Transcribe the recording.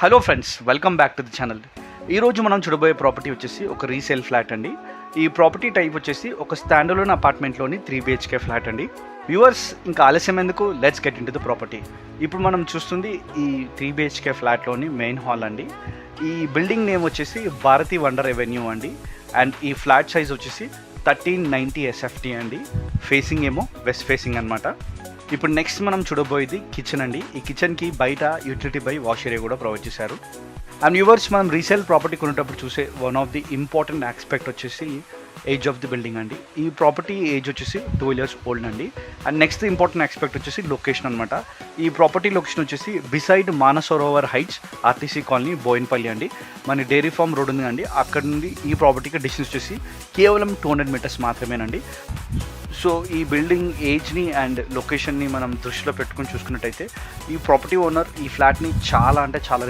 Hello friends, welcome back to the channel. ఈరోజు మనం చూడబోయే ప్రాపర్టీ వచ్చేసి ఒక రీసేల్ ఫ్లాట్ అండి. ఈ ప్రాపర్టీ టైప్ వచ్చేసి ఒక స్టాండర్లోన్ అపార్ట్మెంట్లోని 3 BHK ఫ్లాట్ అండి. వ్యూవర్స్, ఇంకా ఆలస్యం ఎందుకు, let's get in to the property. ఇప్పుడు మనం చూస్తుంది ఈ 3 BHK ఫ్లాట్లోని మెయిన్ హాల్ అండి. ఈ బిల్డింగ్ నేమ్ వచ్చేసి భారతి వండర్ ఎవెన్యూ అండి. అండ్ ఈ ఫ్లాట్ సైజ్ వచ్చేసి 1390 SFT అండి. ఫేసింగ్ ఏమో వెస్ట్ ఫేసింగ్ అనమాట. ఇప్పుడు నెక్స్ట్ మనం చూడబోయేది కిచెన్ అండి. ఈ కిచెన్కి బయట యూటిలిటీ బై వాష్ ఏరియా కూడా ప్రొవైడ్ చేశారు. అండ్ వ్యూవర్స్, మనం రీసేల్ ప్రాపర్టీ కొనేటప్పుడు చూసే one of the important aspect వచ్చేసి ఏజ్ ఆఫ్ ది బిల్డింగ్ అండి. ఈ ప్రాపర్టీ ఏజ్ వచ్చేసి 12 years ఓల్డ్ అండి. అండ్ నెక్స్ట్ ఇంపార్టెంట్ ఆస్పెక్ట్ వచ్చేసి లొకేషన్ అనమాట. ఈ ప్రాపర్టీ లొకేషన్ వచ్చేసి beside Manasarovar Heights RTC Colony Boinpally అండి. మన డైరీ ఫార్మ్ రోడ్ ఉంది అండి. అక్కడ నుండి ఈ ప్రాపర్టీకి డిస్టెన్స్ వచ్చేసి కేవలం 200 meters మాత్రమేనండి. సో ఈ బిల్డింగ్ ఏజ్ని అండ్ లొకేషన్ని మనం దృష్టిలో పెట్టుకుని చూసుకున్నట్టయితే ఈ ప్రాపర్టీ ఓనర్ ఈ ఫ్లాట్ని చాలా అంటే చాలా